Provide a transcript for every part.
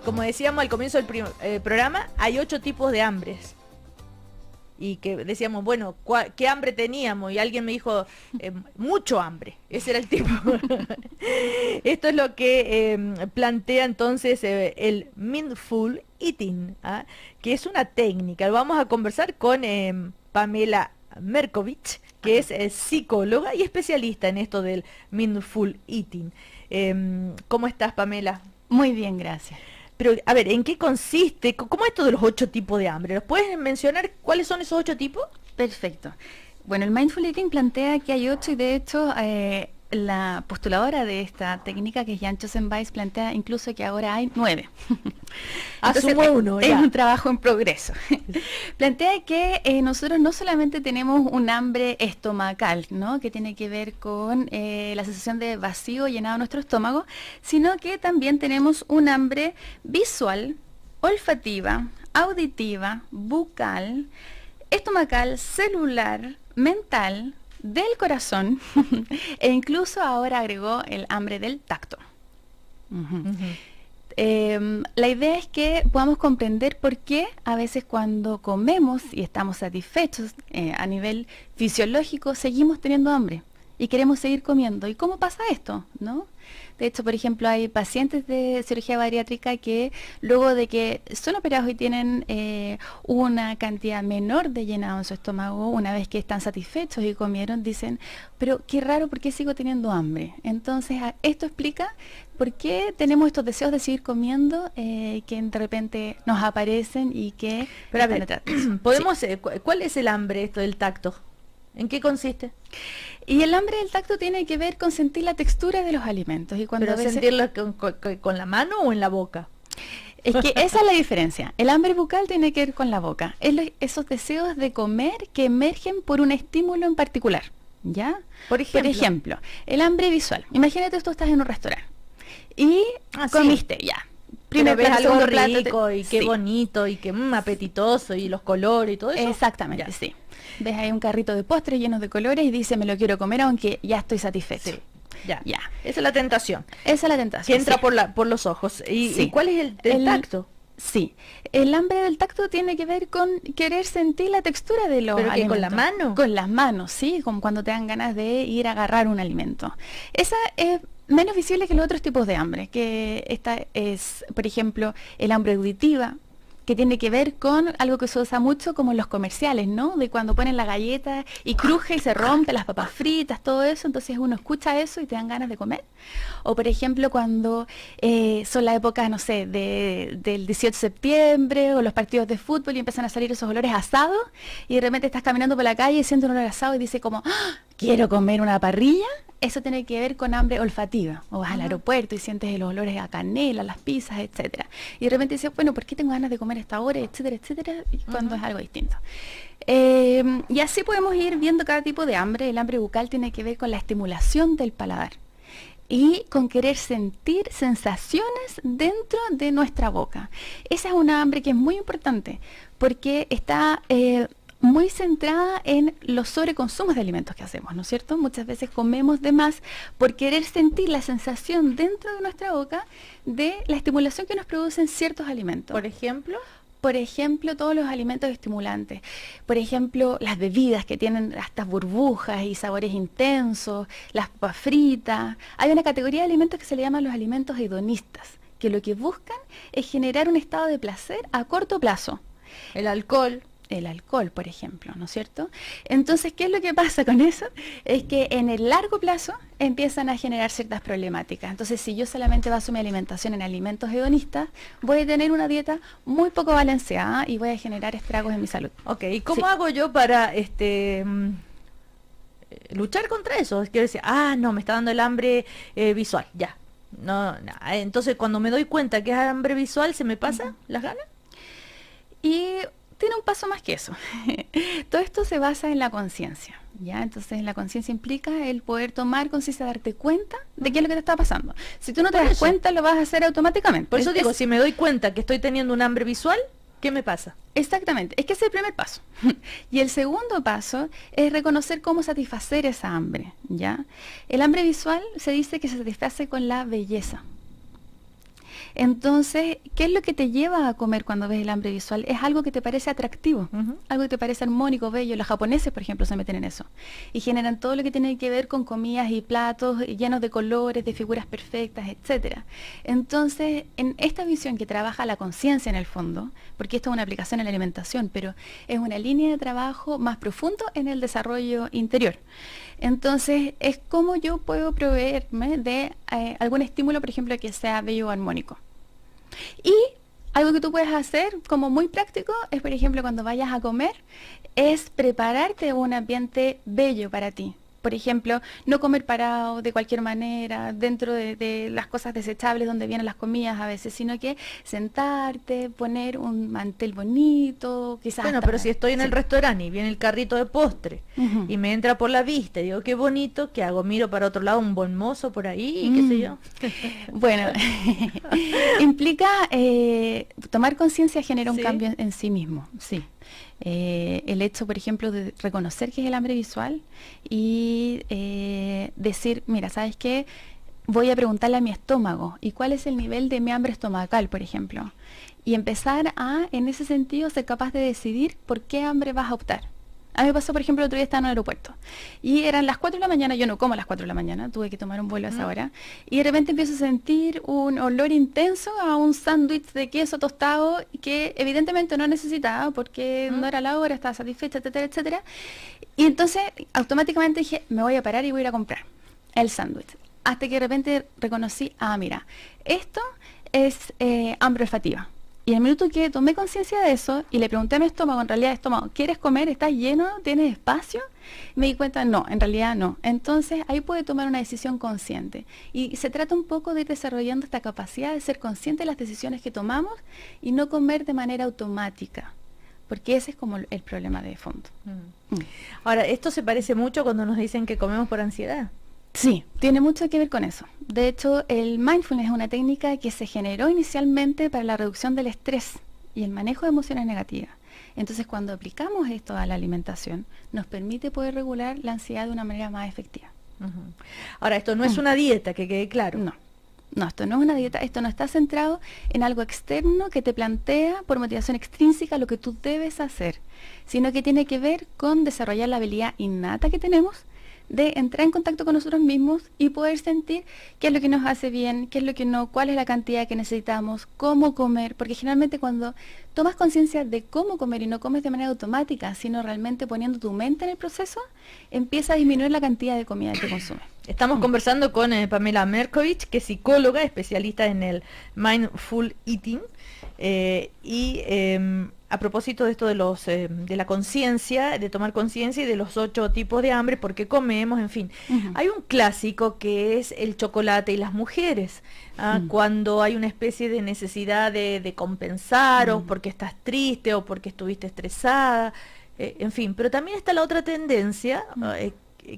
como decíamos al comienzo del programa, hay 8 tipos de hambres. Y que decíamos, bueno, ¿qué hambre teníamos? Y alguien me dijo, mucho hambre. Ese era el tipo. Esto es lo que plantea entonces el Mindful Eating, ¿ah? Que es una técnica. Vamos a conversar con Pamela Merkovich, que es psicóloga y especialista en esto del Mindful Eating. ¿Cómo estás, Pamela? Muy bien, gracias. Pero, a ver, ¿en qué consiste? ¿Cómo es esto de los 8 tipos de hambre? ¿Nos puedes mencionar cuáles son esos 8 tipos? Perfecto. Bueno, el Mindful Eating plantea que hay 8 y de hecho la postuladora de esta técnica, que es Jan Chosenweis, plantea incluso que ahora hay 9. Asumo uno, es ya. un trabajo en progreso. Plantea que nosotros no solamente tenemos un hambre estomacal, ¿no? Que tiene que ver con la sensación de vacío llenado en nuestro estómago, sino que también tenemos un hambre visual, olfativa, auditiva, bucal, estomacal, celular, mental, del corazón e incluso ahora agregó el hambre del tacto. La idea es que podamos comprender por qué a veces cuando comemos y estamos satisfechos a nivel fisiológico seguimos teniendo hambre y queremos seguir comiendo. ¿Y cómo pasa esto? ¿No? De hecho, por ejemplo, hay pacientes de cirugía bariátrica que luego de que son operados y tienen una cantidad menor de llenado en su estómago, una vez que están satisfechos y comieron, dicen, pero qué raro, ¿por qué sigo teniendo hambre? Entonces, esto explica por qué tenemos estos deseos de seguir comiendo que de repente nos aparecen y que... Pero a ver, podemos, sí. ¿Cuál es el hambre esto del tacto? ¿En qué consiste? Y el hambre del tacto tiene que ver con sentir la textura de los alimentos. Y cuando ¿Pero sentirlo con la mano o en la boca? Es que esa es la diferencia. El hambre bucal tiene que ver con la boca. Es esos deseos de comer que emergen por un estímulo en particular. ¿Ya? Por ejemplo, el hambre visual. Imagínate tú estás en un restaurante y comiste ya. Primero ves algo rico y qué bonito y qué apetitoso y los colores y todo eso. Exactamente, ya. Sí. Ves ahí un carrito de postres llenos de colores y dice, me lo quiero comer aunque ya estoy satisfecho. Sí. Ya. Esa es la tentación. Esa es la tentación. Que entra por los ojos. ¿Y cuál es el tacto? Sí, el hambre del tacto tiene que ver con querer sentir la textura de los alimentos. ¿Con la mano? Con las manos, sí, como cuando te dan ganas de ir a agarrar un alimento. Esa es menos visible que los otros tipos de hambre, que esta es, por ejemplo, el hambre auditiva, que tiene que ver con algo que se usa mucho como en los comerciales, ¿no? De cuando ponen la galleta y cruje y se rompe, las papas fritas, todo eso, entonces uno escucha eso y te dan ganas de comer. O por ejemplo cuando son las épocas, no sé, del 18 de septiembre o los partidos de fútbol y empiezan a salir esos olores asados y de repente estás caminando por la calle y sientes un olor asado y dices como, ¡ah! Quiero comer una parrilla. Eso tiene que ver con hambre olfativa. O vas al aeropuerto y sientes los olores a canela, las pizzas, etcétera. Y de repente dices, bueno, ¿por qué tengo ganas de comer a esta hora? Etcétera, etcétera. Y cuando es algo distinto. Y así podemos ir viendo cada tipo de hambre. El hambre bucal tiene que ver con la estimulación del paladar y con querer sentir sensaciones dentro de nuestra boca. Esa es una hambre que es muy importante porque está... muy centrada en los sobreconsumos de alimentos que hacemos, ¿no es cierto? Muchas veces comemos de más por querer sentir la sensación dentro de nuestra boca de la estimulación que nos producen ciertos alimentos. ¿Por ejemplo? Por ejemplo, todos los alimentos estimulantes. Por ejemplo, las bebidas que tienen estas burbujas y sabores intensos, las papas fritas. Hay una categoría de alimentos que se le llaman los alimentos hedonistas, que lo que buscan es generar un estado de placer a corto plazo. El alcohol, por ejemplo, ¿no es cierto? Entonces, ¿qué es lo que pasa con eso? Es que en el largo plazo empiezan a generar ciertas problemáticas. Entonces, si yo solamente baso mi alimentación en alimentos hedonistas, voy a tener una dieta muy poco balanceada y voy a generar estragos en mi salud. Ok, ¿y cómo hago yo para luchar contra eso? Quiero decir, no, me está dando el hambre visual, ya. No, entonces, cuando me doy cuenta que es hambre visual, ¿se me pasa las ganas? Y... tiene un paso más que eso. Todo esto se basa en la conciencia, ¿ya? Entonces, la conciencia implica el poder tomar conciencia, darte cuenta de qué es lo que te está pasando. Si tú no te das cuenta, lo vas a hacer automáticamente. Por eso digo, si me doy cuenta que estoy teniendo un hambre visual, ¿qué me pasa? Exactamente, es que ese es el primer paso. Y el segundo paso es reconocer cómo satisfacer esa hambre, ¿ya? El hambre visual se dice que se satisface con la belleza. Entonces, ¿qué es lo que te lleva a comer cuando ves el hambre visual? Es algo que te parece atractivo, algo que te parece armónico, bello. Los japoneses, por ejemplo, se meten en eso y generan todo lo que tiene que ver con comidas y platos llenos de colores, de figuras perfectas, etcétera. Entonces, en esta visión que trabaja la conciencia en el fondo, porque esto es una aplicación en la alimentación, pero es una línea de trabajo más profundo en el desarrollo interior. Entonces, es como yo puedo proveerme de algún estímulo, por ejemplo, que sea bello o armónico. Y algo que tú puedes hacer como muy práctico es, por ejemplo, cuando vayas a comer, es prepararte un ambiente bello para ti. Por ejemplo, no comer parado de cualquier manera, dentro de las cosas desechables donde vienen las comidas a veces, sino que sentarte, poner un mantel bonito, quizás... Bueno, pero si estoy en el restaurante y viene el carrito de postre y me entra por la vista y digo, qué bonito, ¿qué hago? Miro para otro lado, un buen mozo por ahí, qué sé yo. Bueno, implica tomar conciencia genera un cambio en sí mismo, sí. El hecho, por ejemplo, de reconocer que es el hambre visual y decir, mira, ¿sabes qué? Voy a preguntarle a mi estómago, ¿y cuál es el nivel de mi hambre estomacal, por ejemplo? Y empezar a, en ese sentido, ser capaz de decidir por qué hambre vas a optar. A mí me pasó, por ejemplo, el otro día estaba en el aeropuerto y eran las 4 de la mañana, yo no como a las 4 de la mañana, tuve que tomar un vuelo a esa hora, y de repente empiezo a sentir un olor intenso a un sándwich de queso tostado que evidentemente no necesitaba porque no era la hora, estaba satisfecha, etcétera, etcétera. Y entonces automáticamente dije, me voy a parar y voy a ir a comprar el sándwich. Hasta que de repente reconocí, mira, esto es hambre olfativa. Y en el minuto que tomé conciencia de eso y le pregunté a mi estómago, en realidad, estómago, ¿quieres comer? ¿Estás lleno? ¿Tienes espacio? Me di cuenta, no, en realidad no. Entonces ahí puede tomar una decisión consciente. Y se trata un poco de ir desarrollando esta capacidad de ser consciente de las decisiones que tomamos y no comer de manera automática. Porque ese es como el problema de fondo. Ahora, esto se parece mucho cuando nos dicen que comemos por ansiedad. Sí, tiene mucho que ver con eso. De hecho, el mindfulness es una técnica que se generó inicialmente para la reducción del estrés y el manejo de emociones negativas. Entonces, cuando aplicamos esto a la alimentación, nos permite poder regular la ansiedad de una manera más efectiva. Ahora, esto no es una dieta, que quede claro. No, esto no es una dieta, esto no está centrado en algo externo que te plantea por motivación extrínseca lo que tú debes hacer, sino que tiene que ver con desarrollar la habilidad innata que tenemos de entrar en contacto con nosotros mismos y poder sentir qué es lo que nos hace bien, qué es lo que no, cuál es la cantidad que necesitamos, cómo comer, porque generalmente cuando tomas conciencia de cómo comer y no comes de manera automática, sino realmente poniendo tu mente en el proceso, empieza a disminuir la cantidad de comida que consumes. Estamos conversando con Pamela Merkovich, que es psicóloga, especialista en el Mindful Eating, a propósito de esto de la conciencia, de tomar conciencia y de los 8 tipos de hambre, por qué comemos, en fin. Hay un clásico que es el chocolate y las mujeres, cuando hay una especie de necesidad de compensar, o porque estás triste, o porque estuviste estresada, en fin. Pero también está la otra tendencia,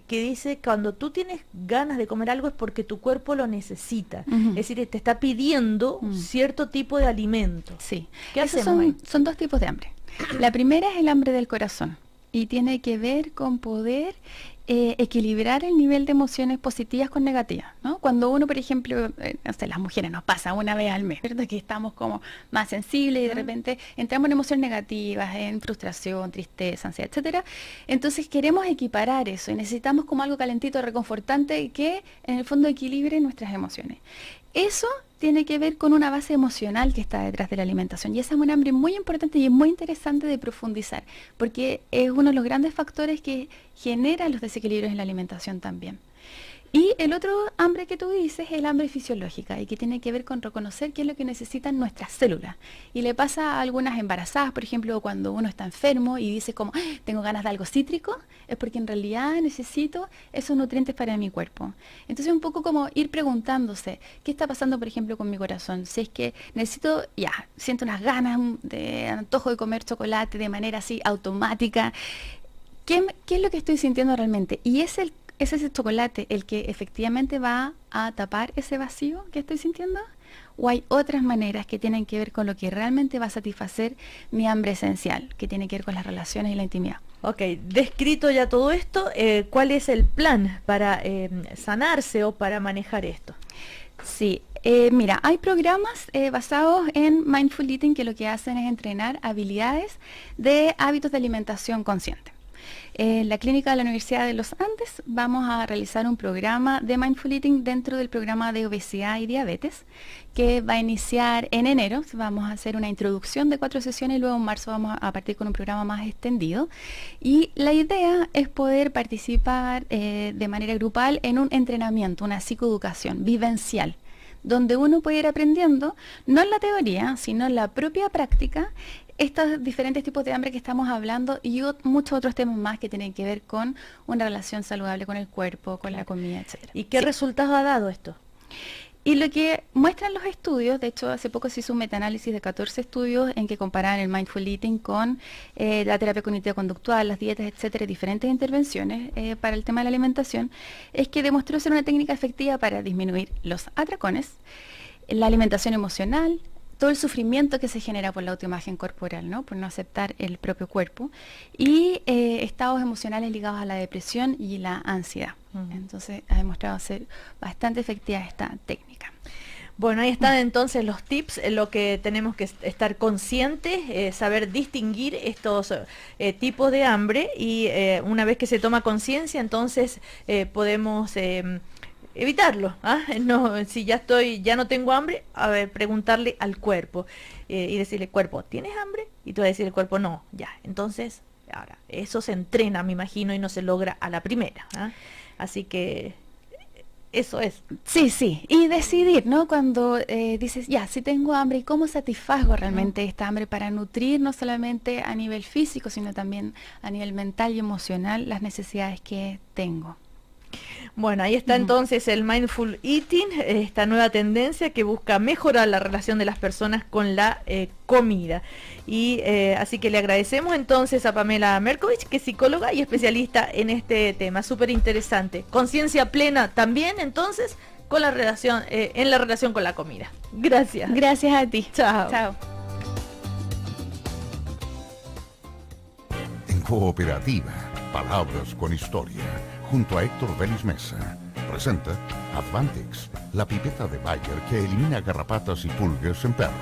que dice cuando tú tienes ganas de comer algo es porque tu cuerpo lo necesita, es decir, te está pidiendo cierto tipo de alimento. Sí. ¿Qué hacemos ahí? Son 2 tipos de hambre. La primera es el hambre del corazón y tiene que ver con poder equilibrar el nivel de emociones positivas con negativas, ¿no? Cuando uno, por ejemplo, no sé, las mujeres nos pasa una vez al mes, ¿verdad? Que estamos como más sensibles y de repente entramos en emociones negativas, en frustración, tristeza, ansiedad, etcétera. Entonces queremos equiparar eso y necesitamos como algo calentito, reconfortante que en el fondo equilibre nuestras emociones. Eso tiene que ver con una base emocional que está detrás de la alimentación. Y esa es un hambre muy importante y es muy interesante de profundizar, porque es uno de los grandes factores que genera los desequilibrios en la alimentación también. Y el otro hambre que tú dices es el hambre fisiológica y que tiene que ver con reconocer qué es lo que necesitan nuestras células. Y le pasa a algunas embarazadas, por ejemplo, cuando uno está enfermo y dice como, tengo ganas de algo cítrico, es porque en realidad necesito esos nutrientes para mi cuerpo. Entonces un poco como ir preguntándose, ¿qué está pasando, por ejemplo, con mi corazón? Si es que necesito, siento unas ganas de antojo de comer chocolate de manera así automática. ¿Qué es lo que estoy sintiendo realmente? Y ¿es ese chocolate el que efectivamente va a tapar ese vacío que estoy sintiendo? ¿O hay otras maneras que tienen que ver con lo que realmente va a satisfacer mi hambre esencial, que tiene que ver con las relaciones y la intimidad? Ok, descrito ya todo esto, ¿cuál es el plan para sanarse o para manejar esto? Sí, Mira, hay programas basados en Mindful Eating que lo que hacen es entrenar habilidades de hábitos de alimentación consciente. En la clínica de la Universidad de los Andes vamos a realizar un programa de Mindful Eating dentro del programa de obesidad y diabetes que va a iniciar en enero. Vamos a hacer una introducción de 4 sesiones y luego en marzo vamos a partir con un programa más extendido. Y la idea es poder participar de manera grupal en un entrenamiento, una psicoeducación vivencial, donde uno puede ir aprendiendo, no en la teoría, sino en la propia práctica, estos diferentes tipos de hambre que estamos hablando y muchos otros temas más que tienen que ver con una relación saludable con el cuerpo, con la comida, etc. ¿Y qué resultados ha dado esto? Y lo que muestran los estudios, de hecho hace poco se hizo un metaanálisis de 14 estudios en que comparaban el Mindful Eating con la terapia cognitiva conductual, las dietas, etcétera, diferentes intervenciones para el tema de la alimentación, es que demostró ser una técnica efectiva para disminuir los atracones, la alimentación emocional, todo el sufrimiento que se genera por la autoimagen corporal, ¿no? Por no aceptar el propio cuerpo, y estados emocionales ligados a la depresión y la ansiedad. Entonces ha demostrado ser bastante efectiva esta técnica. Bueno, ahí están entonces los tips, lo que tenemos que estar conscientes, saber distinguir estos tipos de hambre y una vez que se toma conciencia, entonces podemos evitarlo. No, si ya no tengo hambre, a ver, preguntarle al cuerpo y decirle, cuerpo, ¿tienes hambre? Y tú vas a decir el cuerpo, no, ya. Entonces, ahora, eso se entrena, me imagino, y no se logra a la primera. Así que eso es. Sí, sí, y decidir, ¿no? Cuando dices, ya, si tengo hambre, ¿y cómo satisfago realmente esta hambre para nutrir no solamente a nivel físico, sino también a nivel mental y emocional las necesidades que tengo? Bueno, ahí está entonces el Mindful Eating, esta nueva tendencia que busca mejorar la relación de las personas con la comida. Y así que le agradecemos entonces a Pamela Merkovich, que es psicóloga y especialista en este tema, súper interesante. Conciencia plena también entonces con la relación, en la relación con la comida. Gracias. Gracias a ti. Chao. Chao. En Cooperativa, Palabras con Historia, junto a Héctor Vélez Mesa, presenta Advantix, la pipeta de Bayer que elimina garrapatas y pulgas en perros.